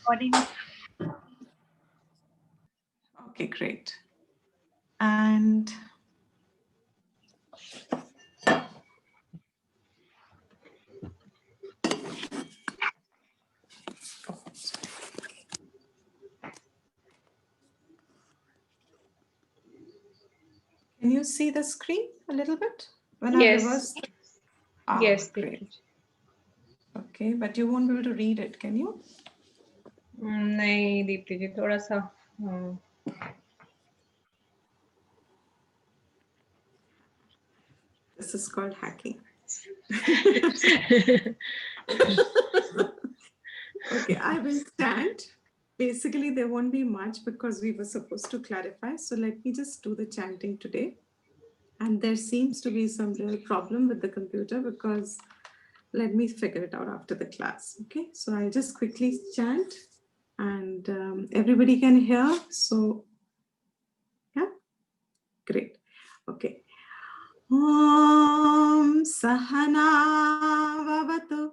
recording. Okay, great. And can you see the screen a little bit when I Yes, reverse? yes, Great. Deepti. Okay, but you won't be able to read it, can you? नहीं दीप्ति जी थोड़ा सा This is called hacking. Okay, I will stand. Basically, there won't be much because we were supposed to clarify. So let me just do the chanting today. And there seems to be some real problem with the computer because let me figure it out after the class. Okay, so I'll just quickly chant and everybody can hear. So, yeah, great. Okay. Om Sahana Vavatu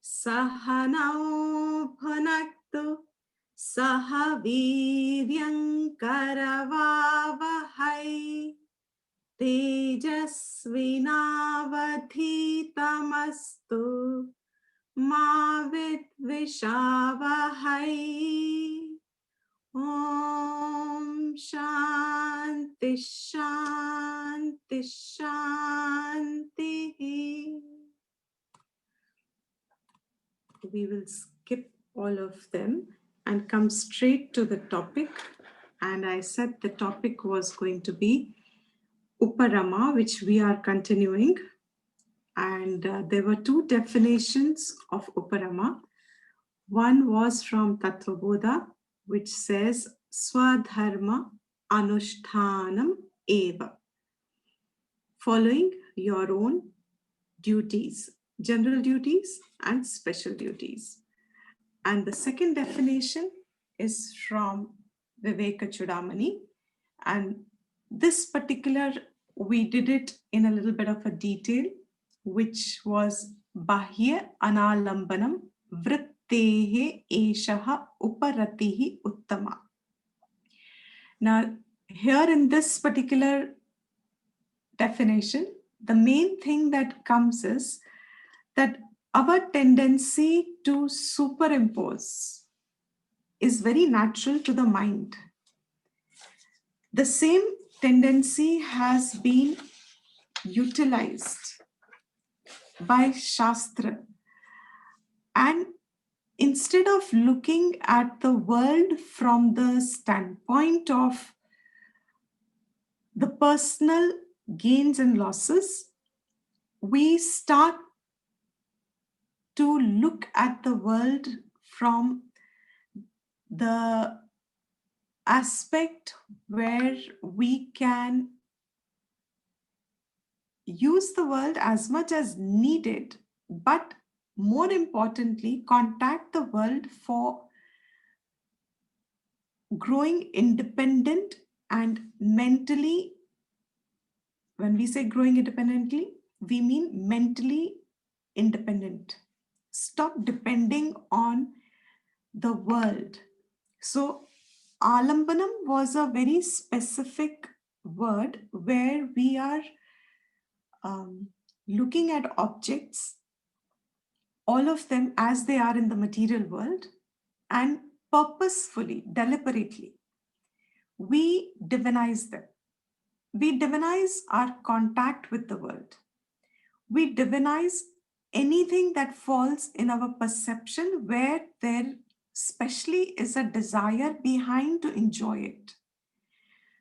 Sahanau Bhunaktu Saha Viryankaravavahai Tejasvinavadhitamastu Ma Vidvishavahai. Om Shanti Shanti Shanti. We will skip all of them and come straight to the topic. And I said the topic was going to be Uparama, which we are continuing. And there were two definitions of Uparama. One was from Tattva Bodha, which says Swadharma Anushtanam Eva, following your own duties, general duties and special duties. And the second definition is from Viveka Chudamani. And this particular, we did it in a little bit of a detail, which was Bahya Analambanam Vrittehe Eshaha Uparatihi Uttama. Now, here in this particular definition, the main thing that comes is that our tendency to superimpose is very natural to the mind. The same tendency has been utilized by Shastra. And instead of looking at the world from the standpoint of the personal gains and losses, we start to look at the world from the aspect where we can use the world as much as needed, but more importantly, contact the world for growing independent and mentally. When we say growing independently, we mean mentally independent. Stop depending on the world. So Alambanam was a very specific word where we are looking at objects, all of them as they are in the material world, and purposefully, deliberately, we divinize them. We divinize our contact with the world. We divinize anything that falls in our perception where there especially is a desire behind to enjoy it.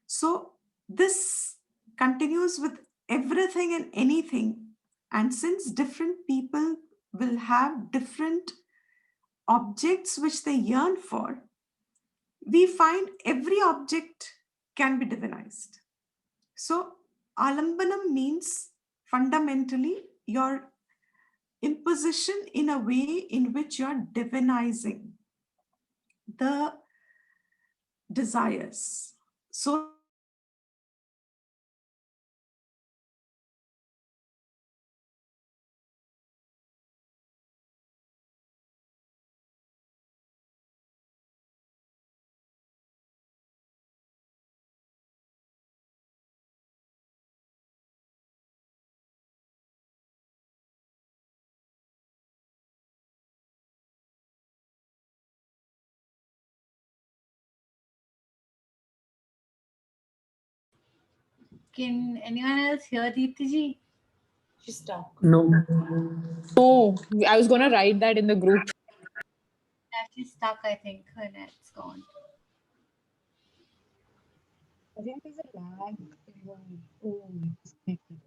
So this continues with everything and anything. And since different people will have different objects which they yearn for, we find every object can be divinized. So alambanam means fundamentally your imposition in a way in which you're divinizing the desires. So Can anyone else hear Deepti ji? She's stuck. No. Oh, I was gonna write that in the group. She's stuck, I think. Her net's gone. I think there's a lag in the. Oh, disconnected.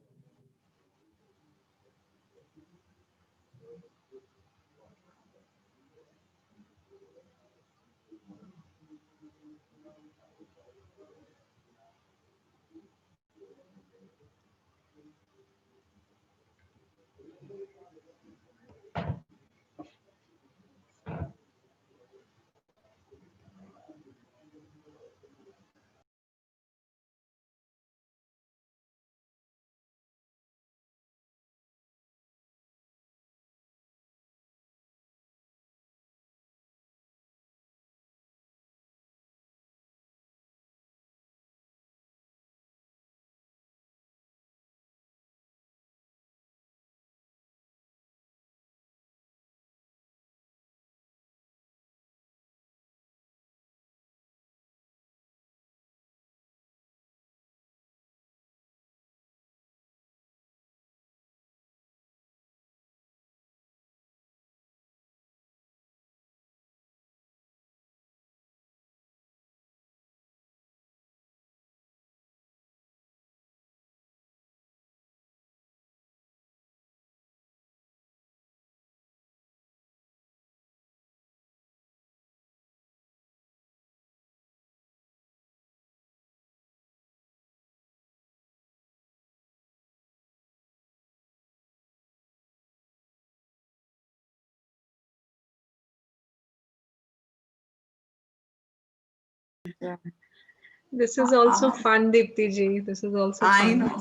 This is also fun, Deepti ji. This is also I fun. know.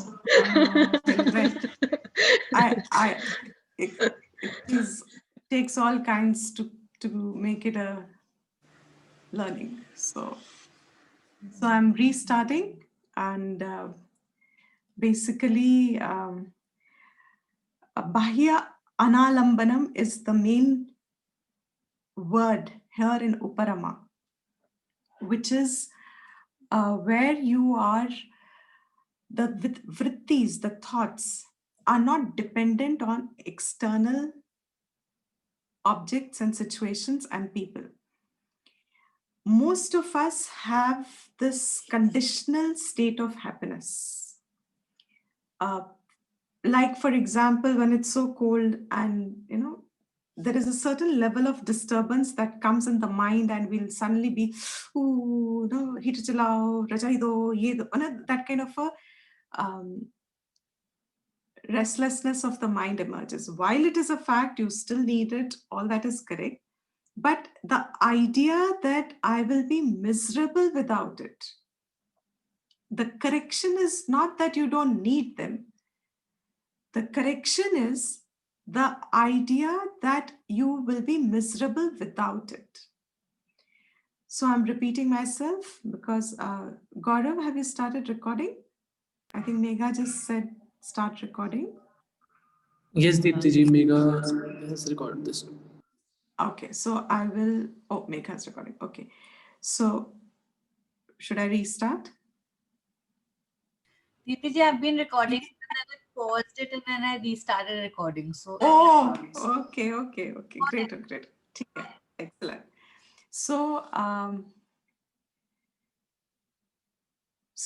I know. Well, it takes all kinds to make it a learning. So I'm restarting, and basically, Bahya Analambanam is the main word here in Uparama, which is where you are, the vrittis, the thoughts, are not dependent on external objects and situations and people. Most of us have this conditional state of happiness. Like, for example, when it's so cold and, there is a certain level of disturbance that comes in the mind, and we'll suddenly be, ooh, no, heater chalao, rajai do, ye do, that kind of a restlessness of the mind emerges. While it is a fact, you still need it, all that is correct. But the idea that I will be miserable without it, the correction is not that you don't need them. The correction is the idea that you will be miserable without it. So I'm repeating myself because Gaurav, have you started recording? I think Megha just said start recording. Yes, Deepti ji, Megha has recorded this. Okay, so I will. Oh, Megha's recording. Okay, so should I restart? Deepti ji, I've been recording and then I paused it and then I restarted recording. So okay, great. ठीक है, excellent. So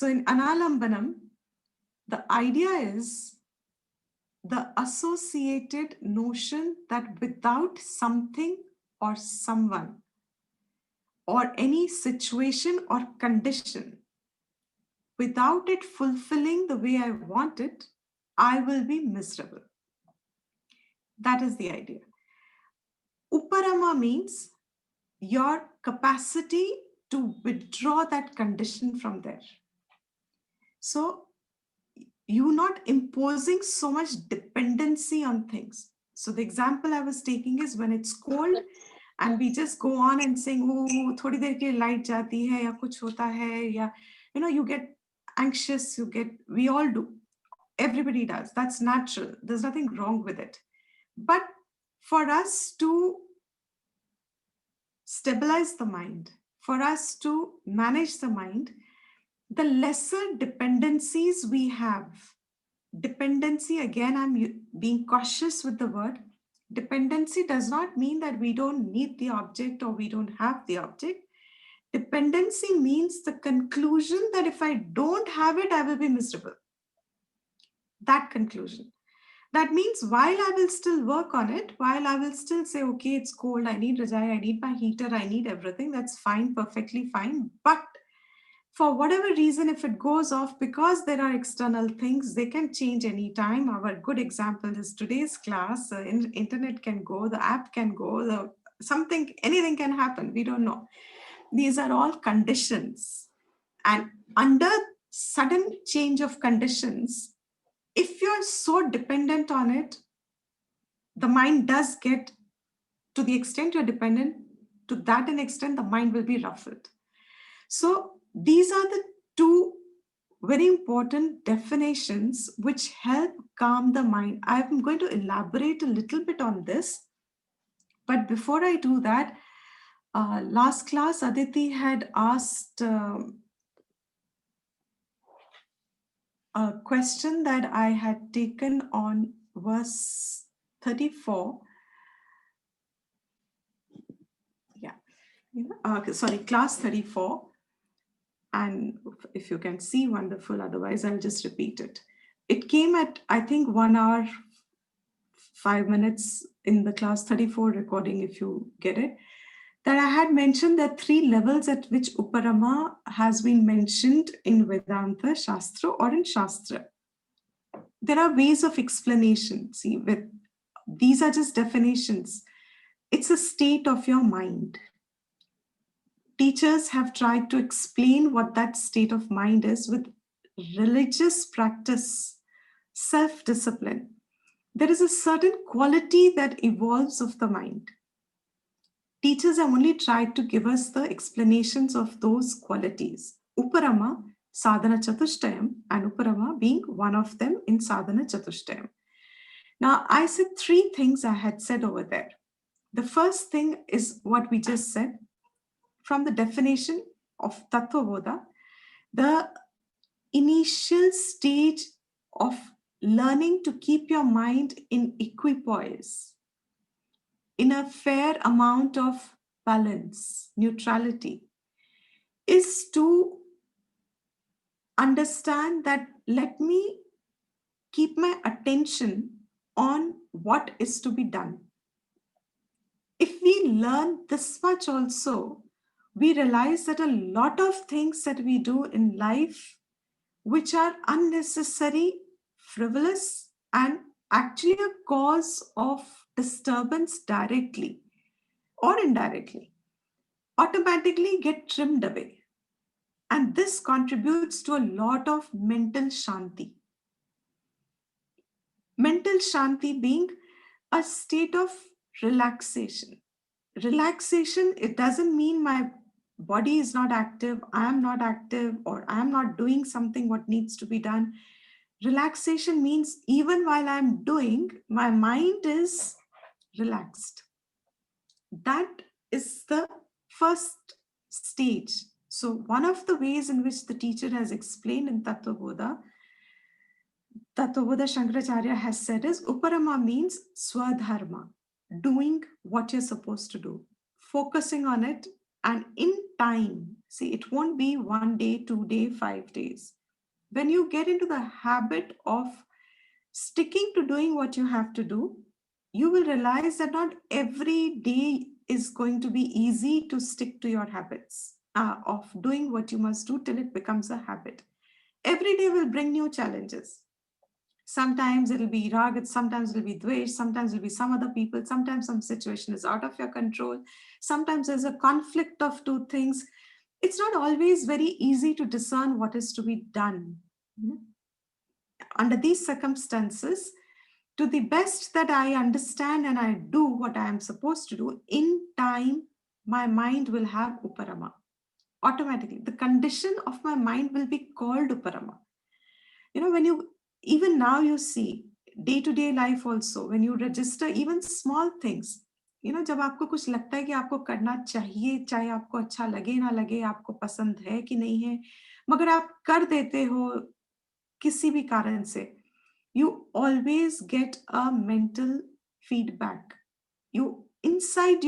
in Analambanam, the idea is the associated notion that without something or someone or any situation or condition, without it fulfilling the way I want it, I will be miserable. That is the idea. Uparama means your capacity to withdraw that condition from there. So you're not imposing so much dependency on things. So the example I was taking is when it's cold and we just go on and saying, oh, thodi der ke light jati hai ya kuch hota hai, ya, you get anxious, we all do. Everybody does. That's natural. There's nothing wrong with it. But for us to stabilize the mind, for us to manage the mind, the lesser dependencies we have. Dependency, again, I'm being cautious with the word. Dependency does not mean that we don't need the object or we don't have the object. Dependency means the conclusion that if I don't have it, I will be miserable. That conclusion. That means while I will still work on it, while I will still say, okay, it's cold, I need Rajai, I need my heater, I need everything, that's fine, perfectly fine. But for whatever reason, if it goes off, because there are external things, they can change anytime. Our good example is today's class. Internet can go, the app can go, something, anything can happen. We don't know. These are all conditions. And under sudden change of conditions, if you're so dependent on it, the mind does get, to the extent you're dependent, to that an extent, the mind will be ruffled. So these are the two very important definitions which help calm the mind. I'm going to elaborate a little bit on this. But before I do that, last class, Aditi had asked a question that I had taken on verse 34. Sorry, class 34. And if you can see, wonderful. Otherwise, I'll just repeat it. It came at, I think, 1 hour, 5 minutes in the class 34 recording, if you get it, that I had mentioned that 3 levels at which Uparama has been mentioned in Vedanta Shastra or in Shastra. There are ways of explanation. See, these are just definitions. It's a state of your mind. Teachers have tried to explain what that state of mind is with religious practice, self-discipline. There is a certain quality that evolves of the mind. Teachers have only tried to give us the explanations of those qualities. Uparama, Sadhana Chatushtayam, and Uparama being one of them in Sadhana Chatushtayam. Now, I said 3 things I had said over there. The first thing is what we just said. From the definition of Tattva Bodha, the initial stage of learning to keep your mind in equipoise, in a fair amount of balance, neutrality, is to understand that let me keep my attention on what is to be done. If we learn this much also, we realize that a lot of things that we do in life, which are unnecessary, frivolous, and actually a cause of disturbance directly or indirectly, automatically get trimmed away. And this contributes to a lot of mental shanti. Mental shanti being a state of relaxation. Relaxation, it doesn't mean my body is not active, I am not active, or I am not doing something what needs to be done. Relaxation means even while I'm doing, my mind is relaxed. That is the first stage. So one of the ways in which the teacher has explained in Tattva Bodha Shankaracharya has said is Uparama means Swadharma, doing what you're supposed to do, focusing on it, and in time. See, it won't be 1 day, 2 days, 5 days. When you get into the habit of sticking to doing what you have to do, you will realize that not every day is going to be easy to stick to your habits of doing what you must do till it becomes a habit. Every day will bring new challenges. Sometimes it'll be ragat, sometimes it'll be dvesh, sometimes it'll be some other people, sometimes some situation is out of your control, sometimes there's a conflict of 2 things. It's not always very easy to discern what is to be done. Under these circumstances, to the best that I understand and I do what I am supposed to do, in time, my mind will have Uparama. Automatically, the condition of my mind will be called Uparama. When you, even now you see, day-to-day life also, when you register even small things, जब आपको कुछ लगता है कि आपको करना चाहिए, चाहे आपको अच्छा लगे ना लगे, आपको पसंद है कि नहीं है, मगर आप कर देते हो किसी भी कारण से, you always get a mental feedback. Inside,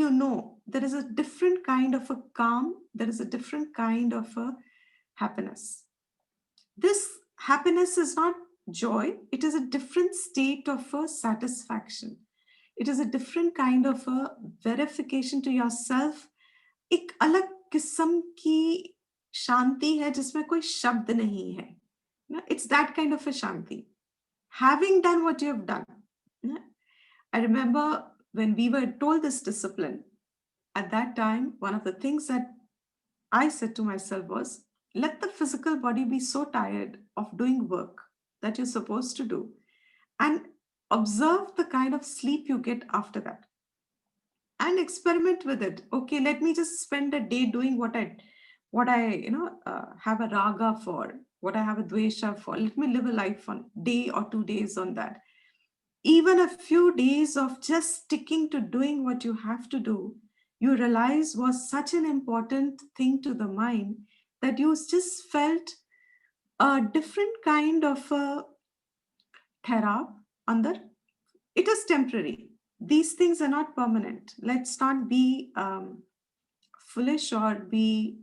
there is a different kind of a calm, there is a different kind of a happiness. This happiness is not joy, it is a different state of a satisfaction. It is a different kind of a verification to yourself. एक अलग किस्म की शांति है जिसमें कोई शब्द नहीं है. It's that kind of a shanti. Having done what you have done. I remember when we were told this discipline, at that time, one of the things that I said to myself was, let the physical body be so tired of doing work that you're supposed to do, and observe the kind of sleep you get after that. And experiment with it. Okay, let me just spend a day doing what I have a raga for, what I have a dvesha for. Let me live a life on day or 2 days on that. Even a few days of just sticking to doing what you have to do, you realize was such an important thing to the mind that you just felt a different kind of a therap under. It is temporary. These things are not permanent. Let's not be foolish or be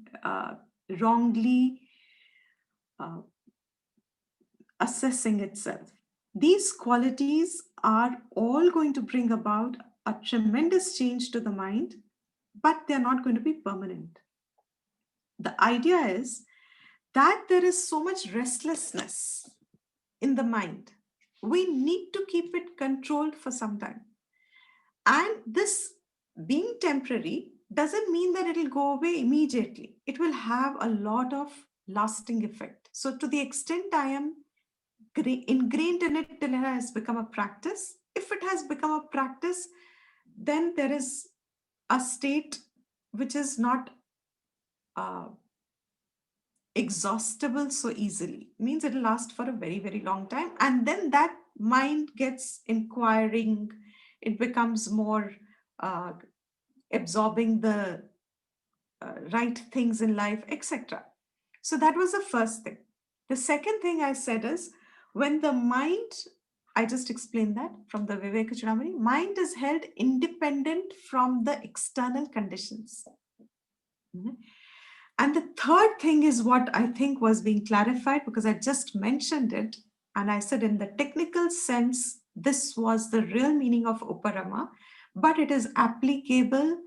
wrongly assessing itself. These qualities are all going to bring about a tremendous change to the mind, but they're not going to be permanent. The idea is that there is so much restlessness in the mind. We need to keep it controlled for some time. And this being temporary doesn't mean that it'll go away immediately. It will have a lot of lasting effect. So to the extent I am ingrained in it till it has become a practice, if it has become a practice, then there is a state which is not exhaustible so easily. Means it'll last for a very, very long time. And then that mind gets inquiring, it becomes more absorbing the right things in life, etc. So that was the first thing. The second thing I said is, when the mind, I just explained that from the Viveka Chudamani, mind is held independent from the external conditions. And the third thing is what I think was being clarified, because I just mentioned it, and I said in the technical sense, this was the real meaning of Uparama, but it is applicable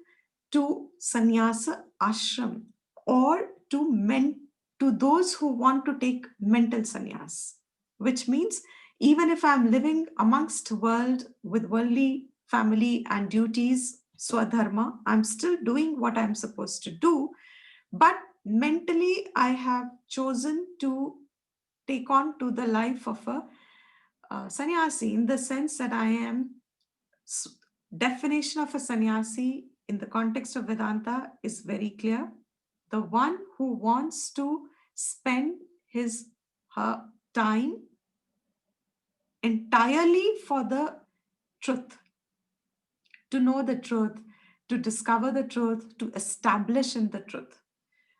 to sannyasa ashram or to those who want to take mental sannyas, which means even if I'm living amongst world with worldly family and duties, swadharma, I'm still doing what I'm supposed to do, but mentally I have chosen to take on to the life of a sannyasi, in the sense that I am, definition of a sannyasi in the context of Vedanta is very clear. The one who wants to spend her time entirely for the truth, to know the truth, to discover the truth, to establish in the truth.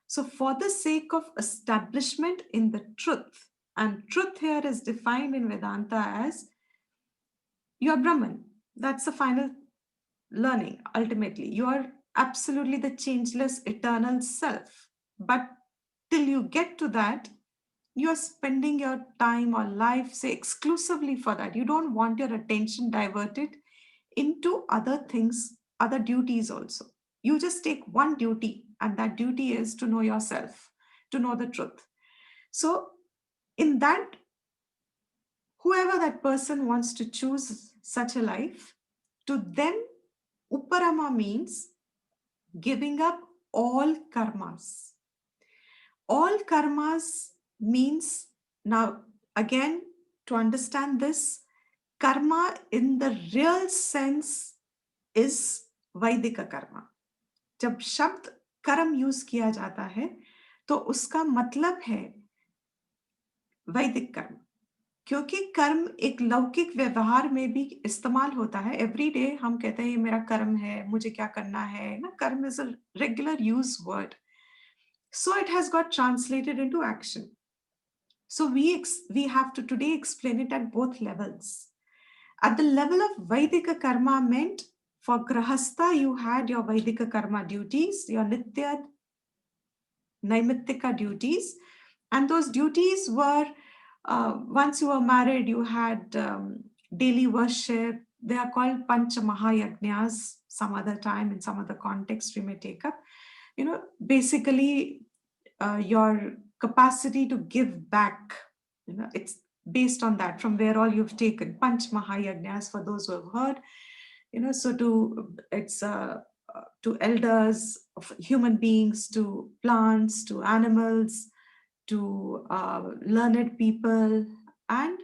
So for the sake of establishment in the truth, and truth here is defined in Vedanta as you are Brahman. That's the final learning. Ultimately, you are absolutely the changeless, eternal self. But till you get to that, you are spending your time or life, say, exclusively for that. You don't want your attention diverted into other things, other duties also. You just take one duty, and that duty is to know yourself, to know the truth. So in that, whoever that person wants to choose such a life, to them, Uparama means giving up all karmas. All karmas means, now again, to understand this, karma in the real sense is Vaidika karma. जब शब्द कर्म use किया जाता है तो उसका मतलब है वैदिक कर्म, क्योंकि कर्म एक लौकिक व्यवहार में भी इस्तेमाल होता है. एवरी डे हम कहते हैं ये मेरा कर्म है, मुझे क्या करना है ना. कर्म is a regular use word, so it has got translated into action. So we have to today explain it at both levels. At the level of Vaidika karma meant for Grahastha, you had your Vaidika karma duties, your Nitya Naimittika duties. And those duties were, once you were married, you had daily worship. They are called Pancha Mahayagnyas. Some other time, in some other context, we may take up. Basically, your capacity to give back, it's based on that, from where all you've taken. Panch Mahayagnyas, for those who have heard, so it's to elders, of human beings, to plants, to animals, to learned people, and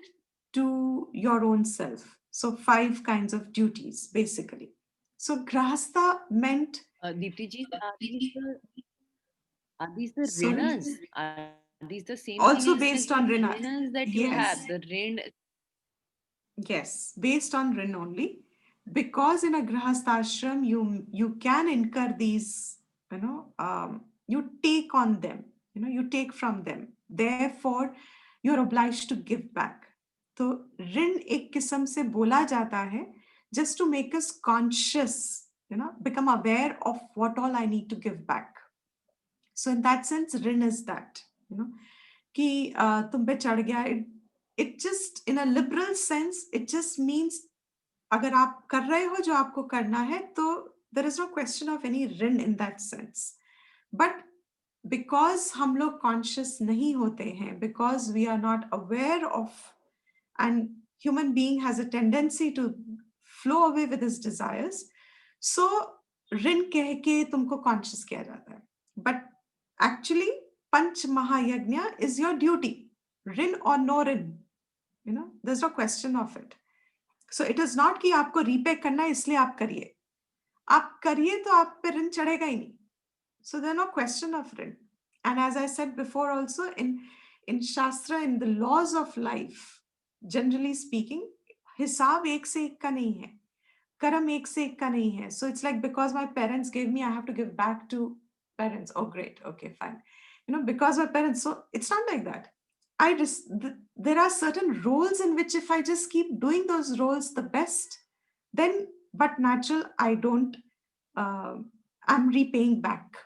to your own self. So 5 kinds of duties, basically. So grahastha meant... Deepti ji, are these the Sorry? rinas? Are these the same thing Also as based the on Rina. rinas that you Yes. have? The rin. Yes, based on Rin only. Because in a grahastha ashram, you can incur these, you take on them, you take from them. Therefore, you're obliged to give back. So rin ek kisam se bola jata hai, just to make us conscious, become aware of what all I need to give back. So in that sense, rin is that, कि तुम पे चढ़ गया. It just, in a liberal sense, it just means अगर आप कर रहे हो जो आपको करना है, तो there is no question of any rin in that sense. But because हम लोग conscious नहीं होते हैं, because we are not aware of, and human being has a tendency to flow away with his desires, so rin कह के तुमको conscious किया जाता है. But actually, Panch Mahayagnya is your duty, rin or no rin. There's no question of it. So it is not कि आपको repay करना है इसलिए आप करिए. आप करिए तो आप पे ऋण चढ़ेगा ही नहीं. So there's no question of ऋण. And as I said before also, in Shastra, in the laws of life, generally speaking, हिसाब एक से एक का नहीं है. कर्म एक से एक का नहीं है. So it's like, because my parents gave me, I have to give back to parents. Oh, great. Okay, fine. Because my parents, so it's not like that. There are certain roles in which if I just keep doing those roles the best, then, but natural, I don't, I'm repaying back.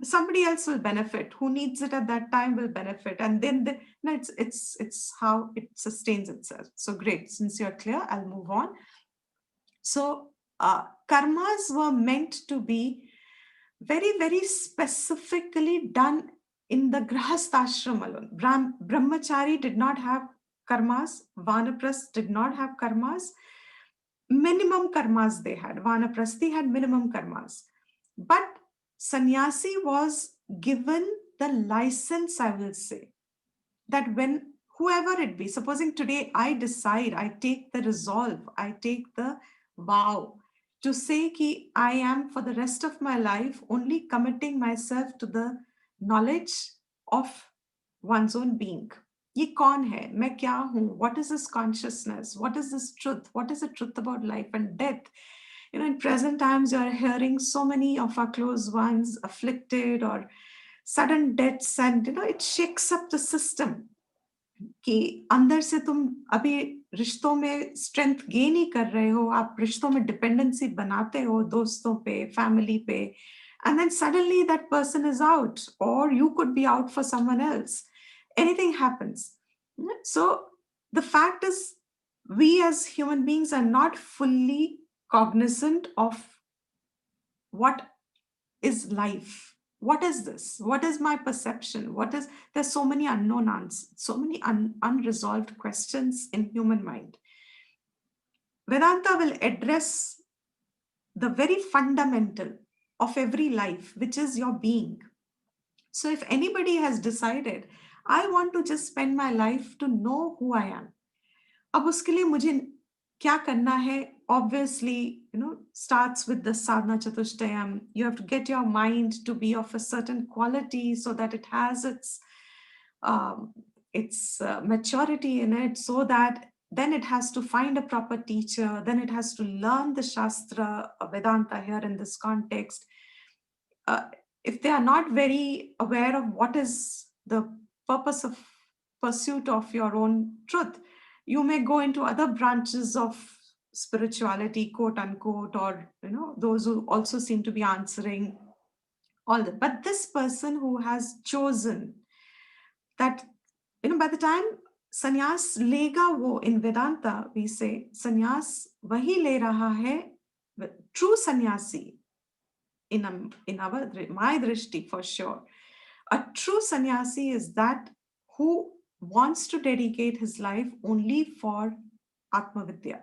Somebody else will benefit. Who needs it at that time will benefit. And then it's how it sustains itself. So great. Since you're clear, I'll move on. So karmas were meant to be very, very specifically done in the grahasthashram alone. Brahmachari did not have karmas. Vanaprasth did not have karmas. Minimum karmas they had. Vanaprasthi had minimum karmas. But sannyasi was given the license, I will say, that when whoever it be, supposing today I decide, I take the resolve, I take the vow to say ki I am for the rest of my life only committing myself to the knowledge of one's own being. ये कौन है? मैं क्या हूँ? What is this consciousness? What is this truth? What is the truth about life and death? In present times, you are hearing so many of our close ones afflicted or sudden deaths, and it shakes up the system. कि अंदर से तुम अभी रिश्तों में strength gain ही कर रहे हो, आप रिश्तों में डिपेंडेंसी बनाते हो दोस्तों पे, फैमिली पे, and then suddenly that person is out, or you could be out for someone else. Anything happens. So the fact is, we as human beings are not fully cognizant of what is life. What is this? What is my perception? There's so many unknown answers, so many unresolved questions in human mind. Vedanta will address the very fundamental of every life, which is your being. So if anybody has decided, I want to just spend my life to know who I am, अब उसके लिए मुझे क्या करना है? Obviously, starts with the sadhana chatushtayam. You have to get your mind to be of a certain quality so that it has its maturity in it, so that then it has to find a proper teacher, then it has to learn the Shastra, Vedanta here in this context. If they are not very aware of what is the purpose of pursuit of your own truth, you may go into other branches of spirituality, quote unquote, or those who also seem to be answering all that. But this person who has chosen that, by the time sannyas lega wo, in Vedanta we say sannyas wahi le raha hai, true sannyasi in my drishti for sure. A true sannyasi is that who wants to dedicate his life only for Atmavidya.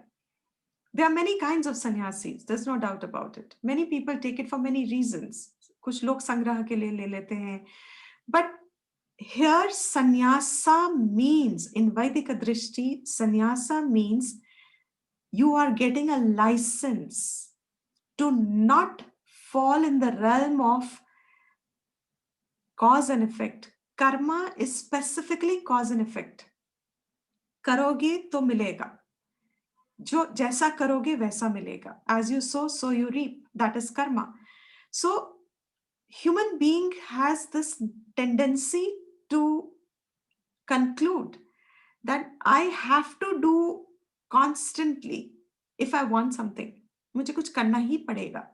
There are many kinds of sannyasis, there's no doubt about it. Many people take it for many reasons. Kuch log sangrah ke liye le lete hain. But here sannyasa means, in Vaidika drishti, sannyasa means you are getting a license to not fall in the realm of cause and effect. Karma is specifically cause and effect. Karoge to milega. जो जैसा करोगे वैसा मिलेगा. As you sow, so you reap. That is karma. So human being has this tendency to conclude that I have to do constantly if I want something. मुझे कुछ करना ही पड़ेगा.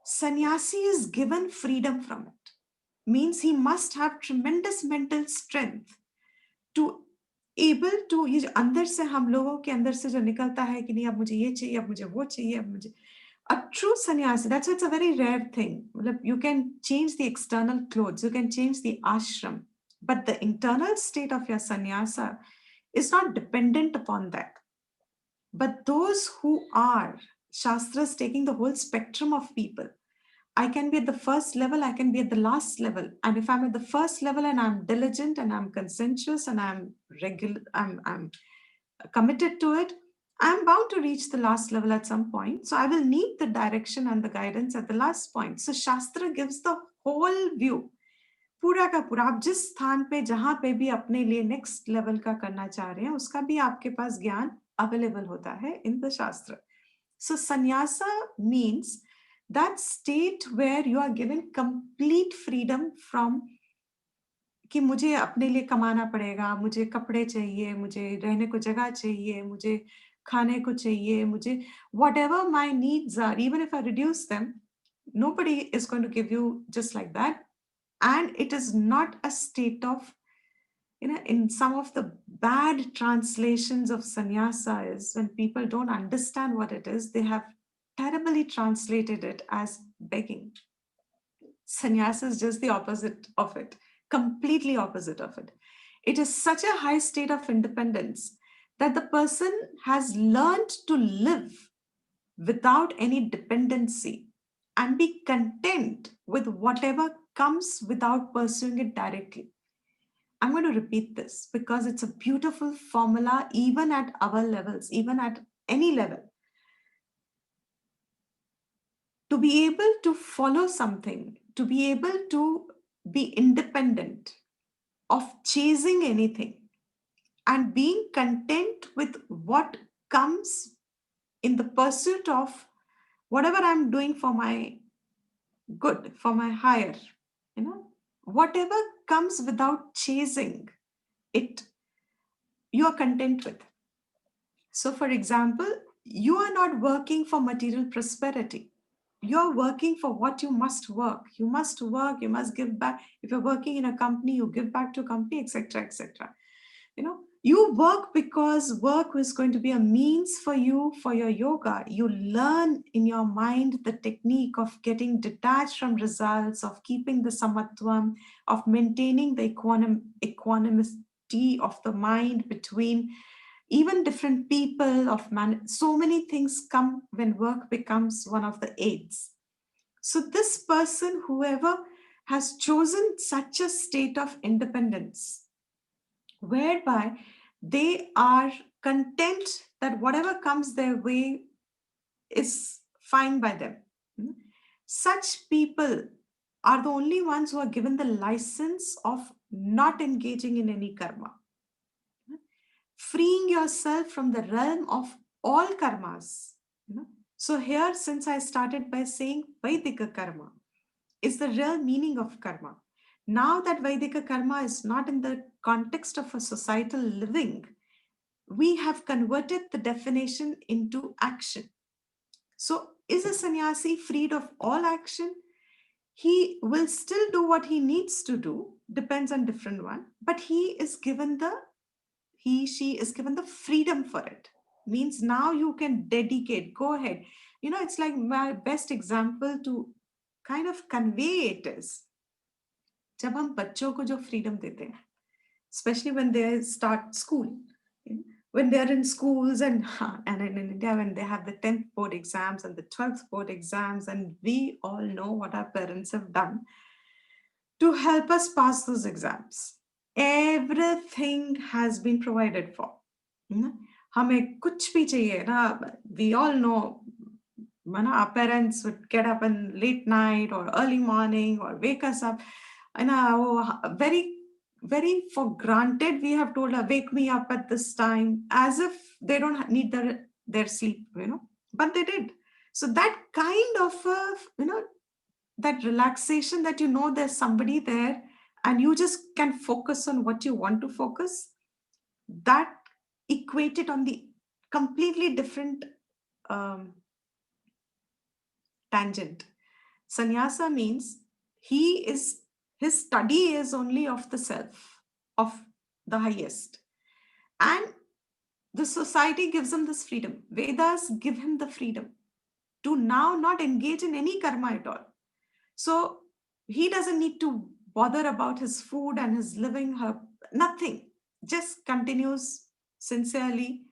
Sannyasi is given freedom from it. Means he must have tremendous mental strength to able to, ये अंदर से हम लोगों के अंदर से जो निकलता है कि नहीं अब मुझे ये चाहिए, अब मुझे वो चाहिए, अब मुझे. A true sannyasi, that's why it's a very rare thing. You can change the external clothes, you can change the ashram, but the internal state of your sannyasa is not dependent upon that. But those who are, Shastras taking the whole spectrum of people, I can be at the first level, I can be at the last level. And if I'm at the first level and I'm diligent and I'm conscientious and I'm regular, I'm committed to it, I'm bound to reach the last level at some point. So I will need the direction and the guidance at the last point. So Shastra gives the whole view. पूरा का पूरा, आप जिस स्थान पे जहां पे भी अपने लिए नेक्स्ट लेवल का करना चाह रहे हैं उसका भी आपके पास ज्ञान अवेलेबल होता है इन द शास्त्र. So sannyasa means that state where you are given complete freedom from कि मुझे अपने लिए कमाना पड़ेगा, मुझे कपड़े चाहिए, मुझे रहने को जगह चाहिए, मुझे खाने को चाहिए, मुझे whatever my needs are, even if I reduce them, nobody is going to give you just like that. And it is not a state of, in some of the bad translations of sannyasa is when people don't understand what it is, they have terribly translated it as begging. Sannyasa is just the opposite of it, completely opposite of it. It is such a high state of independence that the person has learned to live without any dependency and be content with whatever comes without pursuing it directly. I'm going to repeat this because it's a beautiful formula, even at our levels, even at any level. To be able to follow something, to be able to be independent of chasing anything and being content with what comes in the pursuit of whatever I'm doing for my good, for my higher, whatever comes without chasing it, you are content with. So for example, you are not working for material prosperity. You're working for what you must work. You must work, you must give back. If you're working in a company, you give back to a company, etc., etc. You work because work is going to be a means for you for your yoga. You learn in your mind the technique of getting detached from results, of keeping the samatvam, of maintaining the equanimity of the mind between even different people, so many things come when work becomes one of the aids. So this person, whoever has chosen such a state of independence, whereby they are content that whatever comes their way is fine by them. Such people are the only ones who are given the license of not engaging in any karma. Freeing yourself from the realm of all karmas. So here, since I started by saying Vaidika karma is the real meaning of karma. Now that Vaidika karma is not in the context of a societal living, we have converted the definition into action. So is a sannyasi freed of all action? He will still do what he needs to do, depends on different one, but he, she is given the freedom for it. Means now you can dedicate, go ahead. It's like my best example to kind of convey it is, जब हम बच्चों को जो freedom देते हैं, especially when they start school, when they're in schools and in India, when they have the 10th board exams and the 12th board exams, and we all know what our parents have done to help us pass those exams. Everything has been provided for. हमें कुछ भी चाहिए ना, we all know, our parents would get up in late night or early morning or wake us up, and very, very for granted we have told her, wake me up at this time, as if they don't need their sleep, but they did. So that kind of that relaxation, that there's somebody there and you just can focus on what you want to focus, that equated on the completely different tangent. Sannyasa means his study is only of the self, of the highest. And the society gives him this freedom. Vedas give him the freedom to now not engage in any karma at all. So he doesn't need to bother about his food and his living, nothing. Just continues sincerely,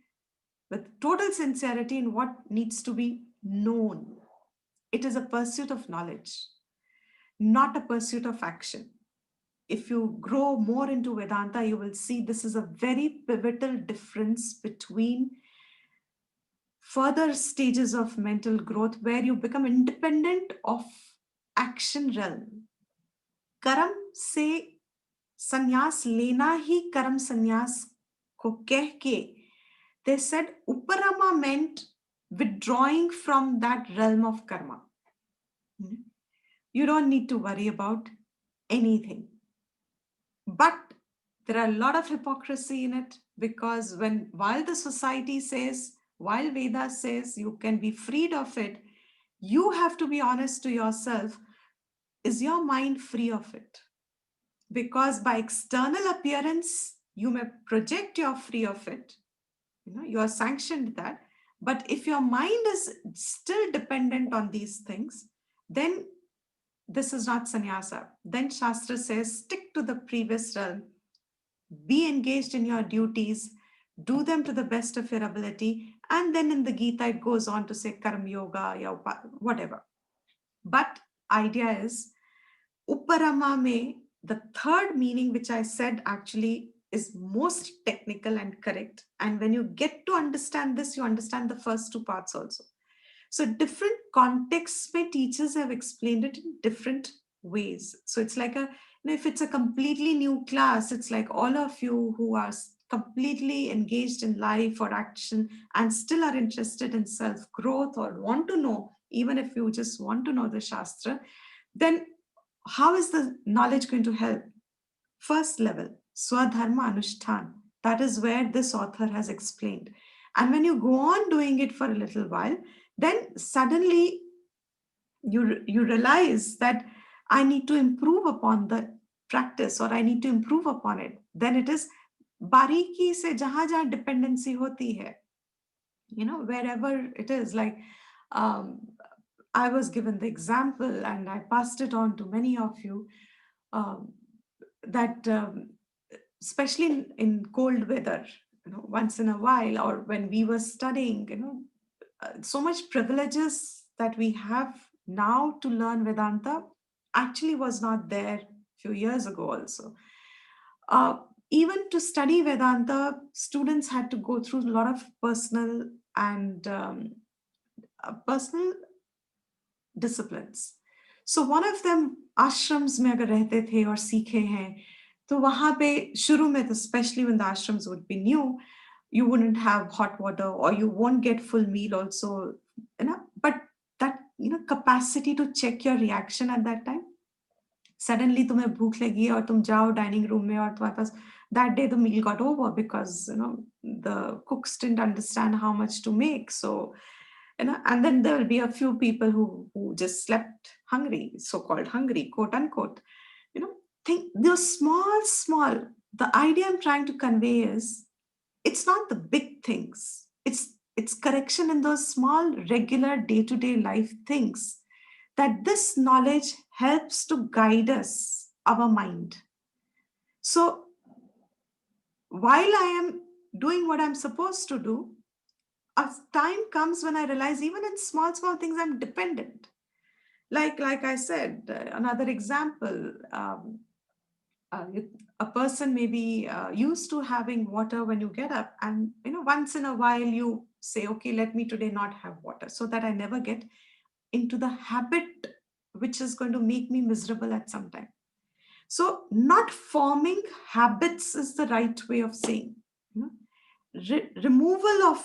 with total sincerity in what needs to be known. It is a pursuit of knowledge, not a pursuit of action. If you grow more into Vedanta, you will see this is a very pivotal difference between further stages of mental growth, where you become independent of action realm. Karam se sannyas lena hi karam sannyas ko keh ke, they said uparama meant withdrawing from that realm of karma. You don't need to worry about anything. But there are a lot of hypocrisy in it, because while the society says, while Veda says you can be freed of it, you have to be honest to yourself. Is your mind free of it? Because by external appearance, you may project you're free of it. You are sanctioned that. But if your mind is still dependent on these things, then this is not sannyasa. Then Shastra says, stick to the previous realm, be engaged in your duties, do them to the best of your ability. And then in the Gita, it goes on to say karma yoga, whatever. But idea is, uparama me, the third meaning, which I said actually is most technical and correct. And when you get to understand this, you understand the first two parts also. So different contexts where teachers have explained it in different ways. So it's like if it's a completely new class, it's like all of you who are completely engaged in life or action and still are interested in self-growth or want to know, even if you just want to know the Shastra, then how is the knowledge going to help? First level, Swadharma Anushtan. That is where this author has explained. And when you go on doing it for a little while, then suddenly you realize that I need to improve upon the practice, or I need to improve upon it. Then it is bariki se jahan jahan dependency hoti hai. Wherever it is, like I was given the example and I passed it on to many of you, that especially in cold weather, once in a while, or when we were studying, so much privileges that we have now to learn Vedanta actually was not there a few years ago also. Even to study Vedanta, students had to go through a lot of personal disciplines. So one of them, ashrams mein agar rehte the aur seekhe hain, तो वहां पे शुरू में, especially when the ashrams would be new, you wouldn't have hot water or you won't get full meal also, but that capacity to check your reaction at that time. Suddenly तुम्हें भूख लगी है और तुम जाओ डाइनिंग रूम में और तुम्हारे पास, that day the meal got over because the cooks didn't understand how much to make. So and then there will be a few people who just slept hungry, so-called hungry, quote unquote. Think those small, the idea I'm trying to convey is, it's not the big things, it's correction in those small regular day-to-day life things, that this knowledge helps to guide us, our mind. So while I am doing what I'm supposed to do, a time comes when I realize even in small things I'm dependent. Like I said, another example, a person may be used to having water when you get up, and once in a while you say, okay, let me today not have water, so that I never get into the habit which is going to make me miserable at some time. So not forming habits is the right way of saying. Removal of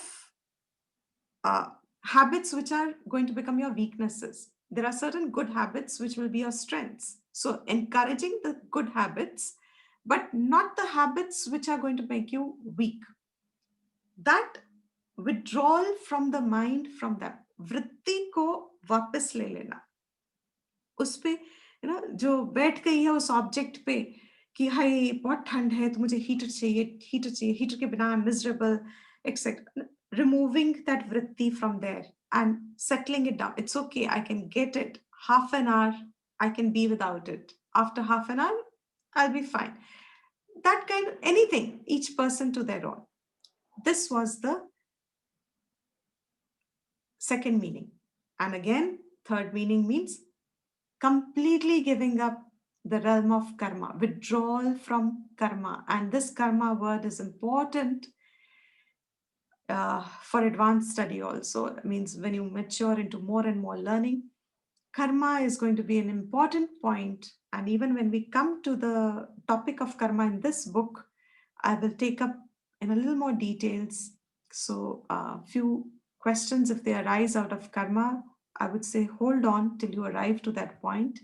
habits which are going to become your weaknesses. There are certain good habits which will be your strengths. So encouraging the good habits, but not the habits which are going to make you weak. That withdrawal from the mind, from that vritti ko वापस ले लेना, उस पे जो बैठ गई है उस ऑब्जेक्ट पे कि हाय बहुत ठंड है तो मुझे हीटर चाहिए, हीटर के बिना miserable, etcetera. Removing that vritti from there and settling it down. It's okay, I can get it. Half an hour, I can be without it. After half an hour, I'll be fine. That kind of anything, each person to their own. This was the second meaning. And again, third meaning means completely giving up the realm of karma, withdrawal from karma. And this karma word is important for advanced study also. It means when you mature into more and more learning, karma is going to be an important point. And even when we come to the topic of karma in this book, I will take up in a little more details. So a few questions, if they arise out of karma, I would say hold on till you arrive to that point.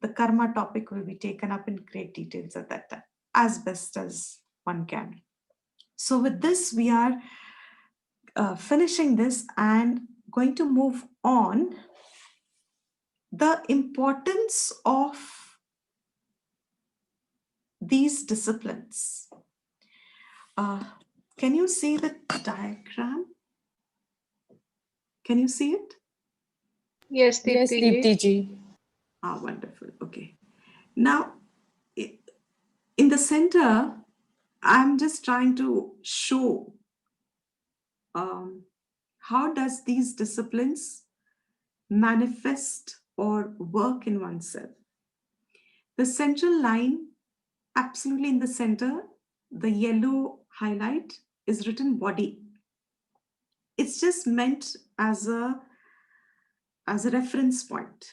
The karma topic will be taken up in great details at that time, as best as one can. So with this, we are finishing this and going to move on. The importance of these disciplines. Can you see the diagram? Can you see it? Yes, Yes, Deepti ji. Deepti ji. Wonderful. Okay. Now, in the center, I'm just trying to show how does these disciplines manifest or work in oneself. The central line, absolutely in the center, the yellow highlight is written body. It's just meant as a reference point.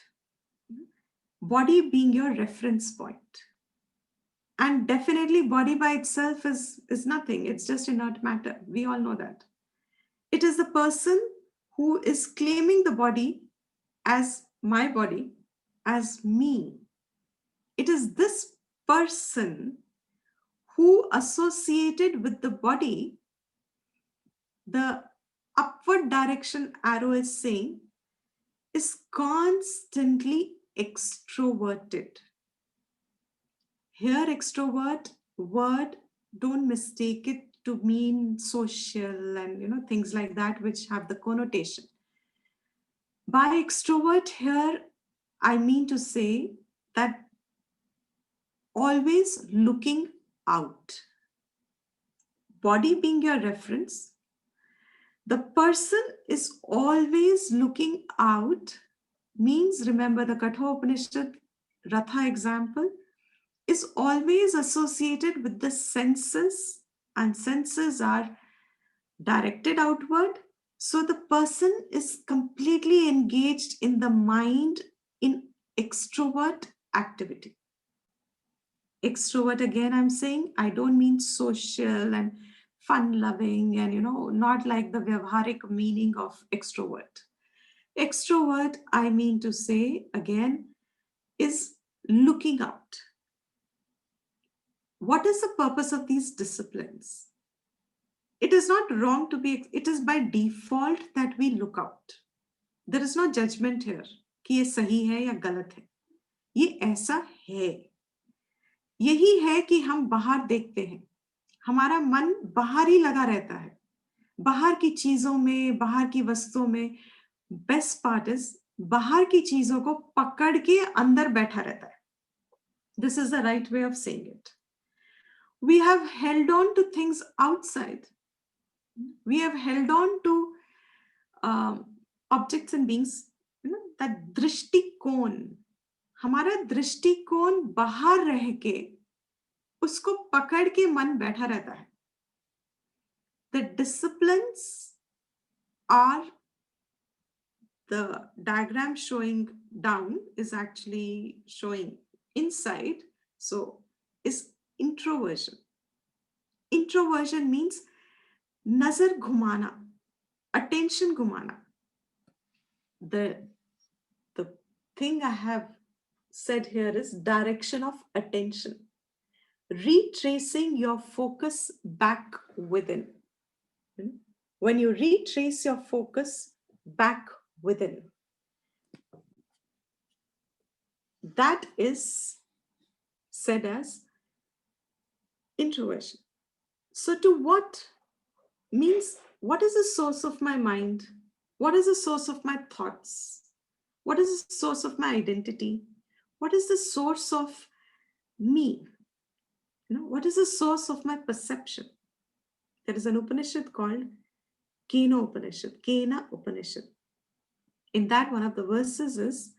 Body being your reference point. And definitely body by itself is nothing. It's just inert matter. We all know that. It is the person who is claiming the body as my body, as me. It is this person who, associated with the body, the upward direction arrow is saying, is constantly extroverted. Here, extrovert word, don't mistake it to mean social and things like that, which have the connotation. By extrovert here, I mean to say that always looking out. Body being your reference, the person is always looking out, means, remember the Katha Upanishad Ratha example, is always associated with the senses, and senses are directed outward. So the person is completely engaged in the mind in extrovert activity. Extrovert, again, I'm saying, I don't mean social and fun loving and, not like the vyavharik meaning of extrovert. Extrovert, I mean to say, again, is looking out. What is the purpose of these disciplines? It is not wrong to be, it is by default that we look out. There is no judgment here कि ये सही है या गलत है. ये ऐसा है. यही है कि हम बाहर देखते हैं. हमारा मन बाहर ही लगा रहता है. बाहर की चीजों में, बाहर की वस्तुओं में. बेस्ट पार्ट इज बाहर की चीजों को पकड़ के अंदर बैठा रहता है. This is the right way of saying it. We have held on to things outside. We have held on to objects and beings. That दृष्टिकोण, हमारा दृष्टिकोण बाहर रह के उसको पकड़ के मन बैठा रहता है. The disciplines are, the diagram showing down is actually showing inside. So is introversion. Introversion means nazar ghumana, attention ghumana. The thing I have said here is direction of attention. Retracing your focus back within. When you retrace your focus back within, that is said as introversion. So to what means, what is the source of my mind? What is the source of my thoughts? What is the source of my identity? What is the source of me? What is the source of my perception? There is an Upanishad called Kena Upanishad. In that, one of the verses is,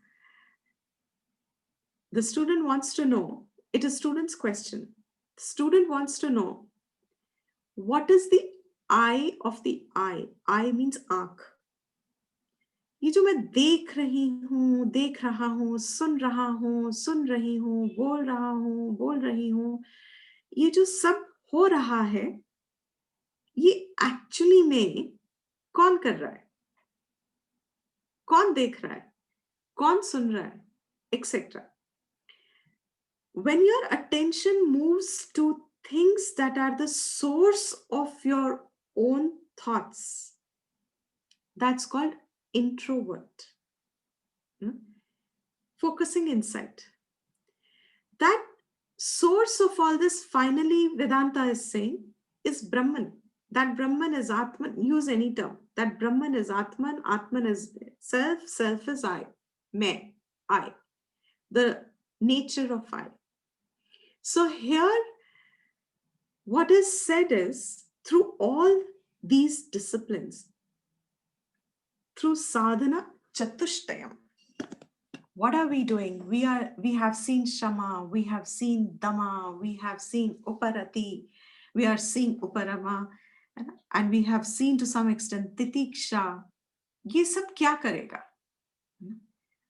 the student wants to know, it is student's question. The student wants to know, what is the eye of the eye? Eye means आँख. ये जो मैं देख रही हूँ, देख रहा हूँ, सुन रहा हूँ, सुन रही हूँ, बोल रहा हूँ, बोल रही हूँ, ये जो सब हो रहा है, ये एक्चुअली में कौन कर रहा है? कौन देख रहा है? कौन सुन रहा है? Etc. When your attention moves to things that are the source of your own thoughts, that's called introvert. Focusing inside. That source of all this, finally, Vedanta is saying, is Brahman. That Brahman is Atman. Use any term. That Brahman is Atman. Atman is self. Self is I. Main. I. The nature of I. So here, what is said is, through all these disciplines, through sadhana chatushtayam, what are we doing? We have seen shama, we have seen dama, we have seen uparati, we are seeing uparama, and we have seen to some extent titiksha. Ye sab kya karega?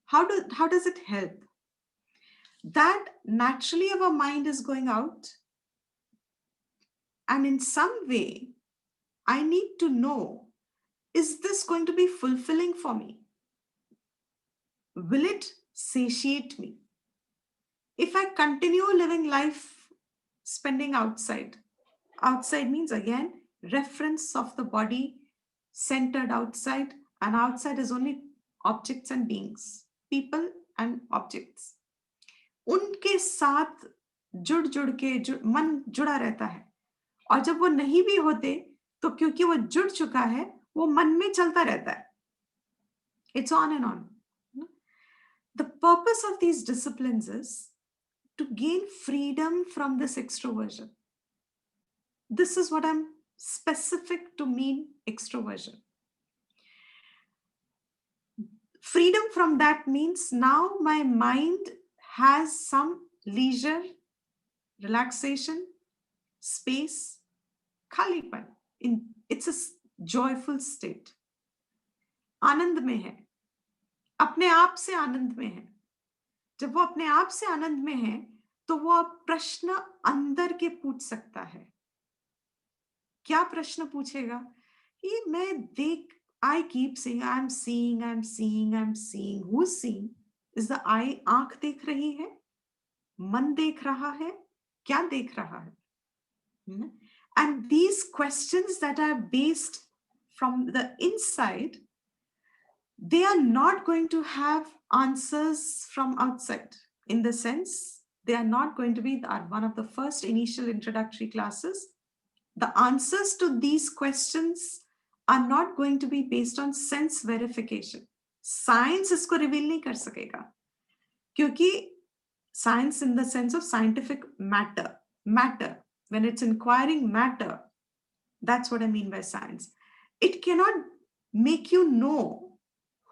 How does it help? That naturally our mind is going out, and in some way I need to know, is this going to be fulfilling for me? Will it satiate me? If I continue living life spending outside means, again, reference of the body centered outside, and outside is only objects and beings, people and objects. उनके साथ जुड़ के मन जुड़ा रहता है, और जब वो नहीं भी होते तो क्योंकि वो जुड़ चुका है, वो मन में चलता रहता है. It's on and on. The purpose of these disciplines is to gain freedom from this extroversion. This is what I'm specific to mean extroversion. Freedom from that means now my mind has some leisure, relaxation, space, khalipan. It's a joyful state. आनंद में है, अपने आप से आनंद में है. जब वो अपने आप से आनंद में है, तो वो आप प्रश्न अंदर के पूछ सकता है. क्या प्रश्न पूछेगा? ये मैं देख, I keep saying I'm seeing, I'm seeing, I'm seeing. Who's seeing? Is the eye? आंख देख रही है, मन देख रहा है, क्या देख रहा है? And these questions that are based from the inside, they are not going to have answers from outside. In the sense, they are not going to be one of the first initial introductory classes. The answers to these questions are not going to be based on sense verification. Science इसको reveal नहीं कर सकेगा, क्योंकि science in the sense of scientific matter, when it's inquiring matter, that's what I mean by science. It cannot make you know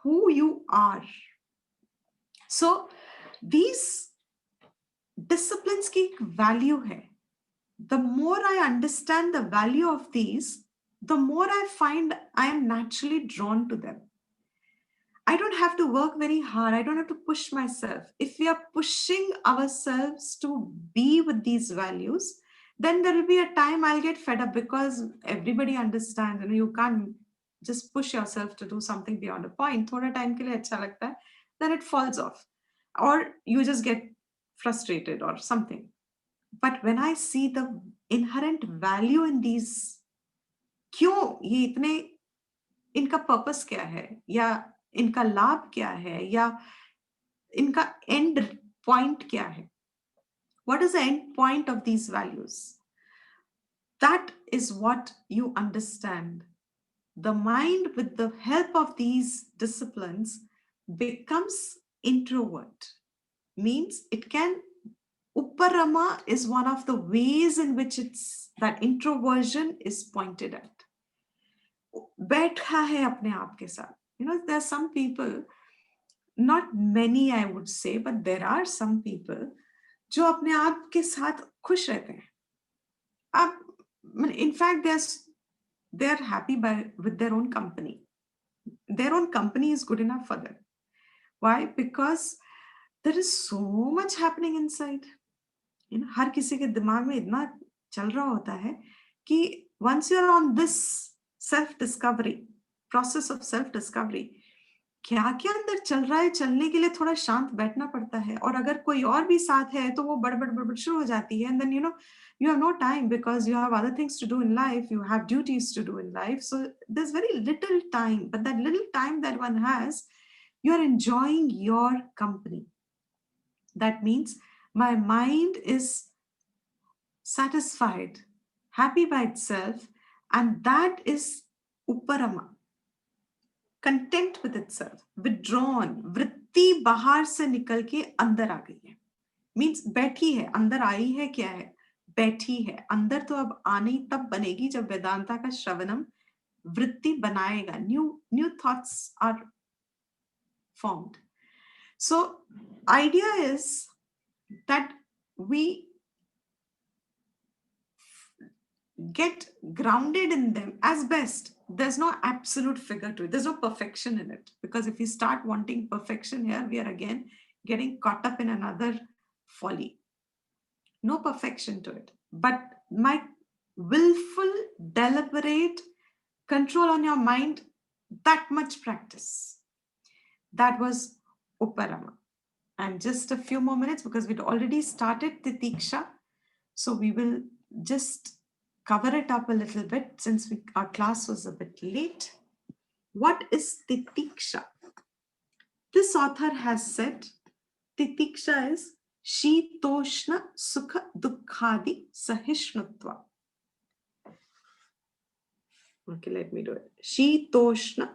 who you are. So these disciplines की value है. The more I understand the value of these, the more I find I am naturally drawn to them. I don't have to work very hard. I don't have to push myself. If we are pushing ourselves to be with these values, then there will be a time I'll get fed up, because everybody understands, you can't just push yourself to do something beyond a point. Thoda time ke liye acha lagta hai, then it falls off, or you just get frustrated or something. But when I see the inherent value in these, क्यों ये इतने, इनका purpose क्या है, या इनका लाभ क्या है, या इनका एंड पॉइंट क्या है, what is the end point of these values? That is what you understand. The mind, with the help of these disciplines, becomes introvert. Means it can, Upparama is one of the ways in which that introversion is pointed at. बैठा है अपने आप के साथ. There are some people, not many I would say, but there are some people जो अपने आप के साथ खुश रहते हैं. अब, in fact, they are happy with their own company. Their own company is good enough for them. Why? Because there is so much happening inside. हर किसी के दिमाग में इतना चल रहा होता है कि once you are on this self-discovery, process of self-discovery, क्या क्या अंदर चल रहा है, चलने के लिए थोड़ा शांत बैठना पड़ता है. और अगर कोई और भी साथ है तो वो बड़बड़ शुरू हो जाती है. And then you have no time, because you have other things to do in life, you have duties to do in life. So there's very little time, but that little time that one has, you are enjoying your company. That means my mind is satisfied, happy by itself, and that is Upparama. Content with itself, withdrawn, वृत्ति बाहर से निकल के अंदर आ गई है. Means बैठी है, अंदर आई है, क्या है? बैठी है. अंदर तो अब आनी तब बनेगी जब वेदांता का श्रवणम वृत्ति बनाएगा. New thoughts are formed. So idea is that we get grounded in them as best. There's no absolute figure to it. There's no perfection in it. Because if we start wanting perfection here, we are again getting caught up in another folly. No perfection to it. But my willful, deliberate control on your mind, that much practice. That was Upparama. And just a few more minutes, because we'd already started Titiksha. So we will just cover it up a little bit, since our class was a bit late. What is Titiksha? This author has said Titiksha is Shitoshna Sukha Dukkhadi Sahishnutva. Okay, let me do it. Shitoshna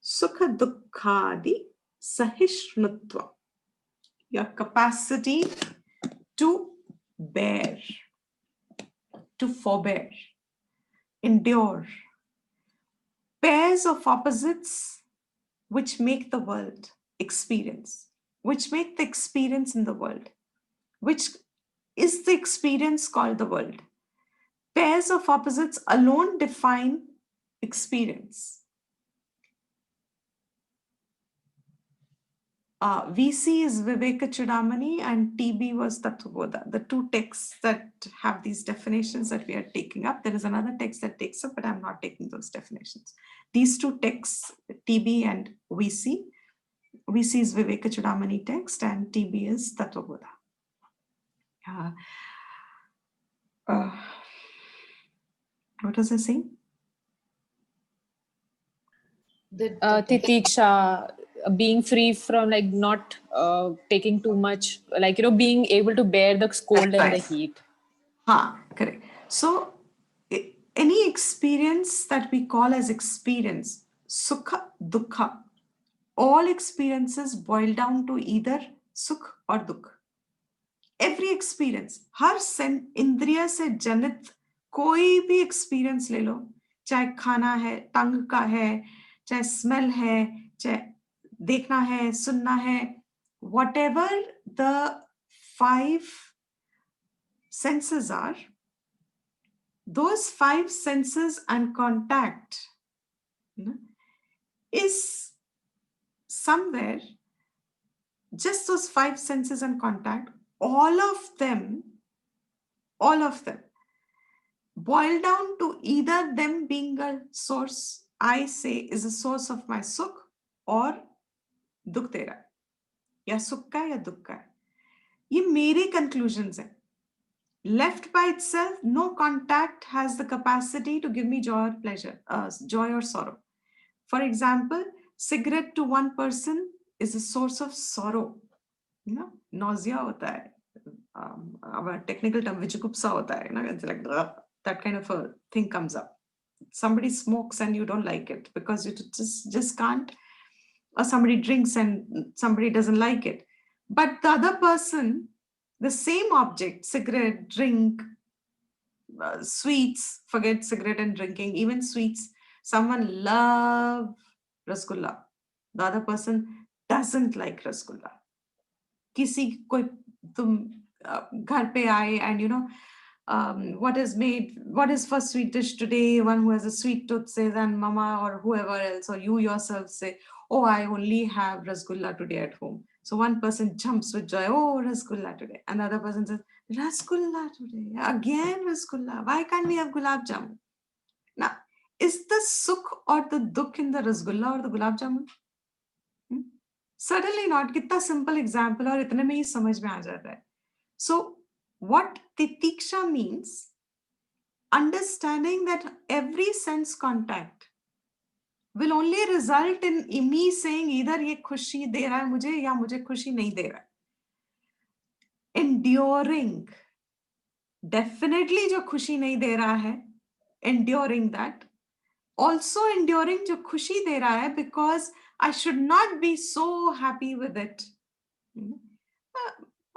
Sukha Dukkhadi Sahishnutva. Your capacity to bear, to forbear, endure. Pairs of opposites which make the world experience, which make the experience in the world, which is the experience called the world. Pairs of opposites alone define experience. VC is Viveka Chudamani and TB was Tattva Bodha. The two texts that have these definitions that we are taking up. There is another text that takes up, but I'm not taking those definitions. These two texts, TB and VC. VC is Viveka Chudamani text and TB is Tattva Bodha. What was I saying? Titiksha, being free from like not taking too much, like, being able to bear the cold and the heat. Correct. So any experience that we call as experience, sukha, dukkha, all experiences boil down to either sukh or dukh. Every experience, हर इंद्रिय से जनित कोई भी experience ले लो, चाहे खाना है, टंग का है, चाहे स्मेल है, चाहे देखना है, सुनना है, whatever the 5 senses are, those 5 senses and contact is somewhere, just those 5 senses and contact, all of them boil down to either them being a source, I say is a source of my sukh, or dukh tera, ya sukh ka ya dukh ka. Ye mere conclusions hai. Left by itself, no contact has the capacity to give me joy or pleasure, joy or sorrow. For example, cigarette to one person is a source of sorrow. Nausea hota hai. Our technical term, vijigupsa hota hai. It's like that kind of a thing comes up. Somebody smokes and you don't like it because you just can't. Or somebody drinks and somebody doesn't like it. But the other person, the same object, cigarette, drink, sweets, forget cigarette and drinking, even sweets, someone loves rasgulla. The other person doesn't like rasgulla. Kisi koi tum ghar pe aaye and what is first sweet dish today? One who has a sweet tooth says, and mama or whoever else, or you yourself say, oh, I only have rasgulla today at home. So one person jumps with joy, oh, rasgulla today. And the other person says, rasgulla today, again rasgulla. Why can't we have gulab jamun? Now, is the sukh or the dukh in the rasgulla or the gulab jamun? Certainly not. Kitta simple example और इतने में ही समझ में आ जाता है. So what titiksha means, understanding that every sense contact will only result in me saying either ये खुशी दे रहा है मुझे या मुझे खुशी नहीं दे रहा है. Enduring, definitely जो खुशी नहीं दे रहा है, enduring that. Also enduring जो खुशी दे रहा है because I should not be so happy with it.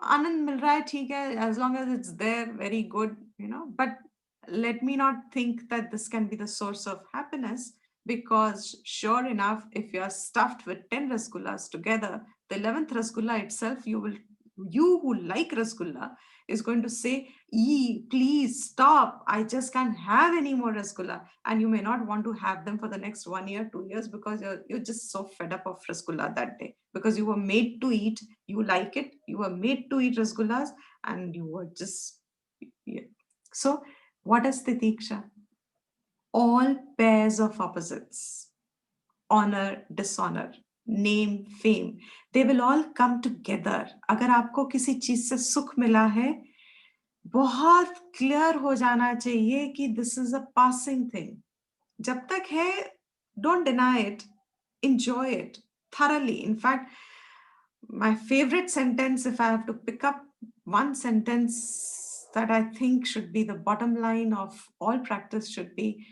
आनंद मिल रहा है ठीक है, as long as it's there, very good, but let me not think that this can be the source of happiness, because sure enough, if you are stuffed with 10 rasgullas together, the 11th rasgulla itself, you who like rasgulla is going to say, please stop, I just can't have any more rasgulla. And you may not want to have them for the next 1 year, 2 years, because you're just so fed up of rasgulla that day, because you were made to eat, you like it, you were made to eat rasgullas, and you were just, yeah. So what is titiksha? All pairs of opposites, honor, dishonor, name, fame, they will all come together. अगर आपको किसी चीज से सुख मिला है, बहुत clear हो जाना चाहिए कि this is a passing thing. जब तक है, don't deny it, enjoy it thoroughly. In fact, my favorite sentence, if I have to pick up one sentence that I think should be the bottom line of all practice, should be,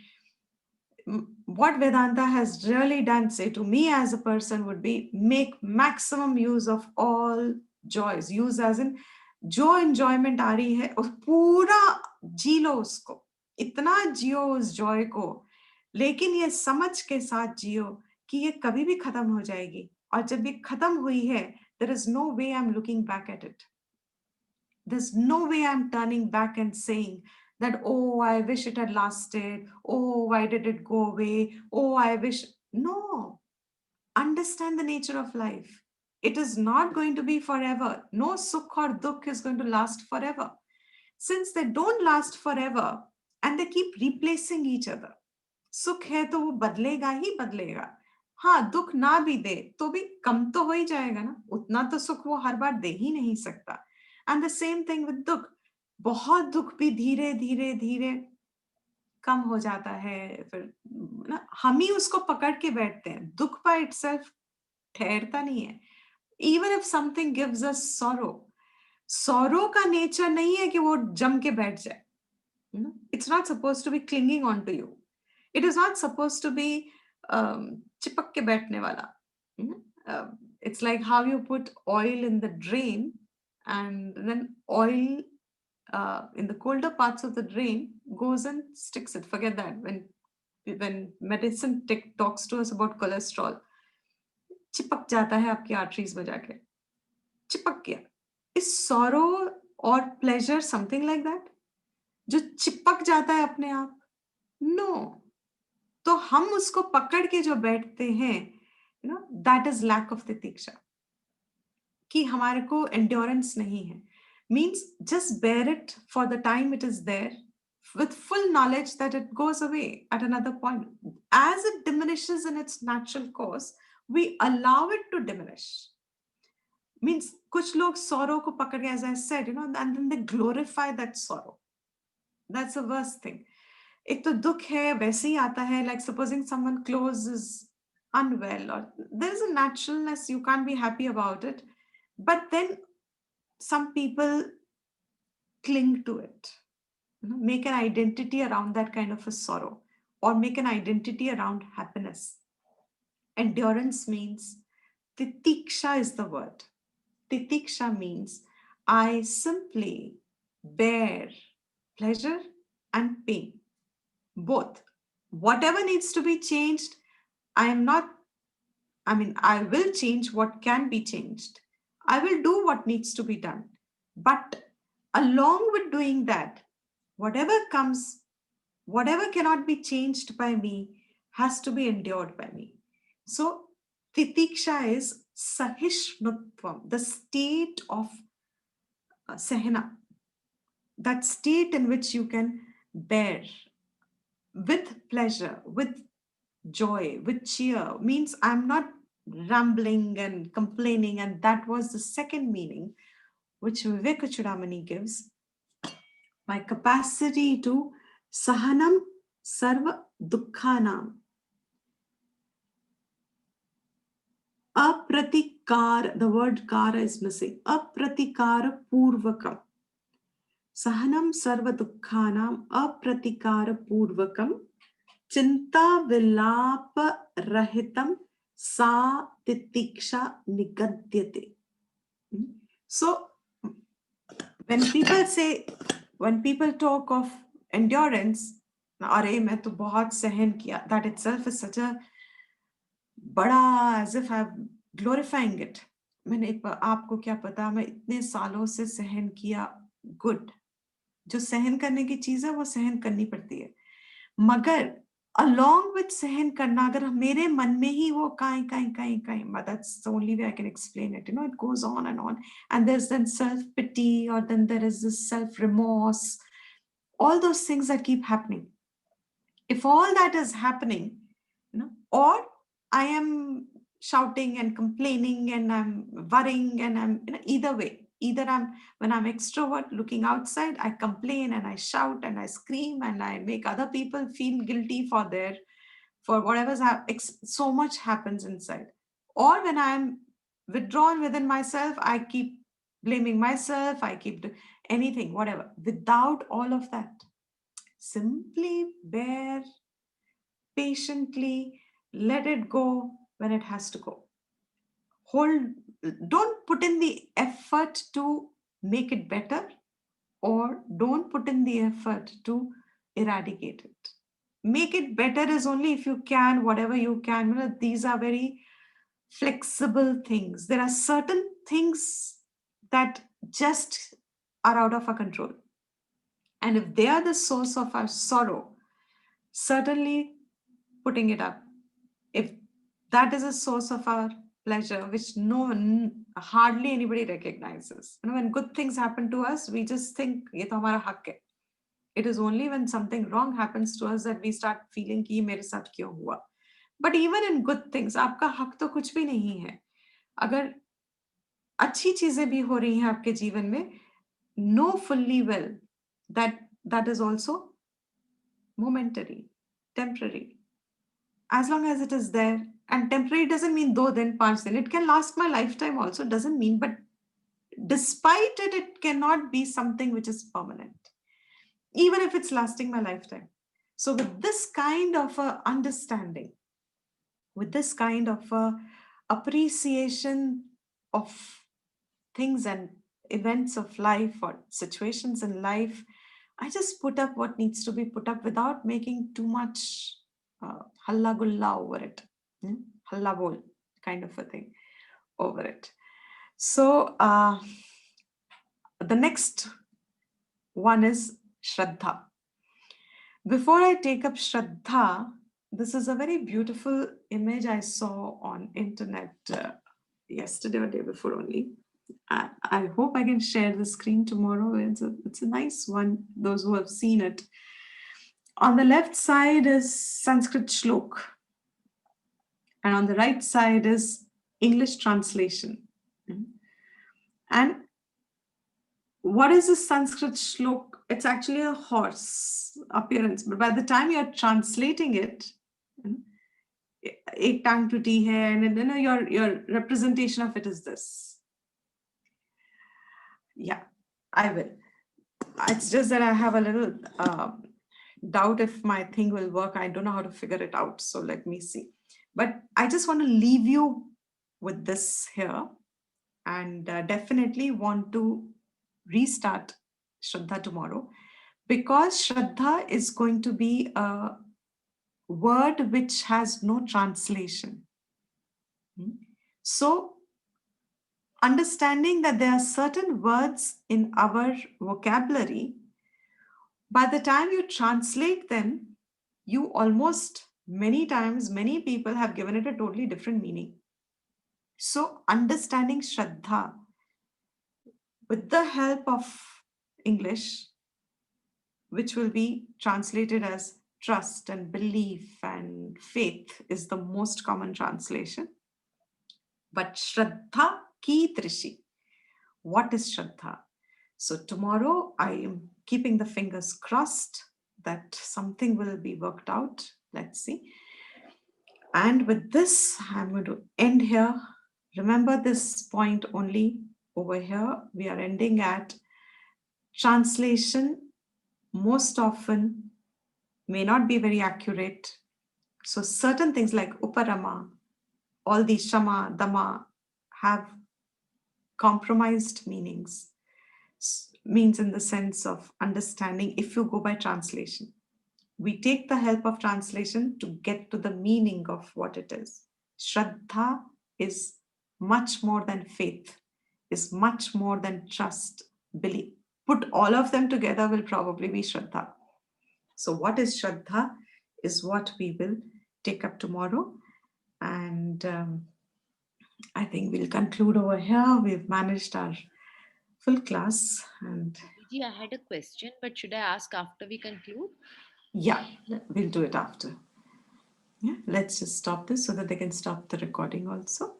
what Vedanta has really done, say to me as a person, would be make maximum use of all joys. Use as in, जो enjoyment आ रही है उस पूरा जी लो उसको, इतना जियो उस joy को, लेकिन ये समझ के साथ जियो कि ये कभी भी खत्म हो जाएगी, और जब ये खत्म हुई है, there is no way I'm looking back at it. There's no way I'm turning back and saying that, oh, I wish it had lasted. Oh, why did it go away? Oh, I wish. No. Understand the nature of life. It is not going to be forever. No sukh or dukh is going to last forever. Since they don't last forever and they keep replacing each other, सुख है तो वो बदलेगा ही बदलेगा. हाँ, दुख ना भी दे तो भी कम तो हो ही जाएगा ना. उतना तो सुख वो हर बार दे ही नहीं सकता. And the same thing with दुख. बहुत दुख भी धीरे धीरे धीरे कम हो जाता है. फिर ना हम ही उसको पकड़ के बैठते हैं. दुख बाय इटसेल्फ ठहरता नहीं है. Even if something gives us sorrow, sorrow का नेचर नहीं है कि वो जम के बैठ जाए. It's not supposed to be clinging on to you. It is not supposed to be चिपक के बैठने वाला. It's like how you put oil in the drain and then oil in the colder parts of the drain goes and sticks it. Forget that. When medicine talks to us about cholesterol, चिपक जाता है आपकी arteries में जाके. चिपक गया. Is sorrow or pleasure something like that? जो चिपक जाता है अपने आप? No. तो हम उसको पकड़ के जो बैठते हैं, दैट इज लैक ऑफ तितिक्षा. कि हमारे को एंड्योरेंस नहीं है. Means just bear it for the time it is there with full knowledge that it goes away at another point. As it diminishes in its natural course, we allow it to diminish. Means कुछ लोग sorrow को पकड़ के, as I said, and then they glorify that sorrow. That's the worst thing. एक तो दुख है वैसे ही आता है. Like supposing someone close is unwell, or there is a naturalness, you can't be happy about it, but then some people cling to it, make an identity around that kind of a sorrow, or make an identity around happiness. Endurance means, titiksha is the word. Titiksha means I simply bear pleasure and pain. Both. Whatever needs to be changed, I will change what can be changed. I will do what needs to be done. But along with doing that, whatever comes, whatever cannot be changed by me, has to be endured by me. So, titiksha is sahishnutvam, the state of sahana. That state in which you can bear with pleasure, with joy, with cheer. Means I'm not rambling and complaining. And that was the second meaning which Vivekachudamani gives. My capacity to sahanam sarva dukkhanam. Apratikar, the word kara is missing. Apratikara purvakam. Sahanam sarva dukkhanam apratikara purvakam. चिंता विलाप रहितम सा तितिक्षा निगद्यते. So when people talk of endurance, अरे मैं तो बहुत सहन किया, that itself is such a बड़ा, as if I'm glorifying it. मैंने आपको क्या पता, मैं इतने सालों से सहन किया. गुड. जो सहन करने की चीज है वो सहन करनी पड़ती है. मगर along with सहन करना, अगर मेरे मन में ही वो काई, that's the only way I can explain it. It goes on, and there's then self-pity, or then there is this self-remorse, all those things that keep happening. If all that is happening, or I am shouting and complaining and I'm worrying and I'm, either way, either when I'm extrovert looking outside, I complain and I shout and I scream and I make other people feel guilty for whatever's so much happens inside. Or when I'm withdrawn within myself, I keep blaming myself, I keep anything, whatever. Without all of that, simply bear, patiently, let it go when it has to go. Don't put in the effort to make it better, or don't put in the effort to eradicate it. Make it better is only if you can, whatever you can. These are very flexible things. There are certain things that just are out of our control. And if they are the source of our sorrow, certainly putting it up. If that is a source of our pleasure which hardly anybody recognizes. When good things happen to us, we just think ye to hamara hak hai. It is only when something wrong happens to us that we start feeling कि मेरे साथ क्यों हुआ. But even in good things, आपका हक तो कुछ भी नहीं है. अगर अच्छी चीजें भी हो रही हैं आपके जीवन में, know fully well that is also momentary, temporary. As long as it is there, and temporary doesn't mean 2 din, 5 din. It can last my lifetime also, doesn't mean, but despite it, it cannot be something which is permanent, even if it's lasting my lifetime. So with this kind of a understanding, with this kind of a appreciation of things and events of life or situations in life, I just put up what needs to be put up without making too much halla gulla over it, halla bol kind of a thing over it. So the next one is Shraddha. Before I take up Shraddha, this is a very beautiful image I saw on internet yesterday or day before only. I hope I can share the screen tomorrow. It's a nice one, those who have seen it. On the left side is Sanskrit shlok, and on the right side is English translation. And what is a Sanskrit shlok? It's actually a horse appearance, but by the time you're translating it, ek tang tuti hai, and then your representation of it is this. Yeah, I will. It's just that I have a little doubt if my thing will work. I don't know how to figure it out. So let me see. But I just want to leave you with this here, and definitely want to restart Shraddha tomorrow, because Shraddha is going to be a word which has no translation. So understanding that there are certain words in our vocabulary, by the time you translate them, you almost many people have given it a totally different meaning. So understanding Shraddha with the help of English, which will be translated as trust and belief and faith, is the most common translation. But Shraddha ki trishi. What is Shraddha? So tomorrow I am keeping the fingers crossed that something will be worked out. Let's see. And with this, I'm going to end here. Remember this point only over here. We are ending at translation most often may not be very accurate. So certain things like uparama, all these shama, dama have compromised meanings. Means in the sense of understanding if you go by translation. We take the help of translation to get to the meaning of what it is. Shraddha is much more than faith, is much more than trust, belief. Put all of them together will probably be Shraddha. So what is Shraddha is what we will take up tomorrow. And I think we'll conclude over here. We've managed our full class. And Gigi, I had a question, but should I ask after we conclude? yeah, we'll do it after. Yeah, let's just stop this so that they can stop the recording also.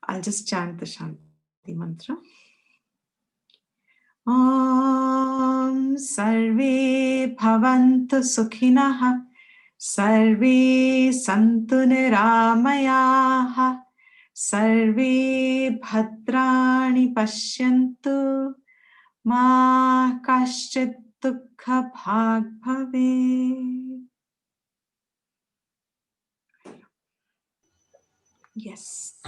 I'll just chant the Shanti mantra. Om Sarve Bhavantu Sukhinaha Sarve Santu Niramayaha Sarve Bhadrani Pashyantu Ma Kaschit Dukha Bhag Bhave. Yes.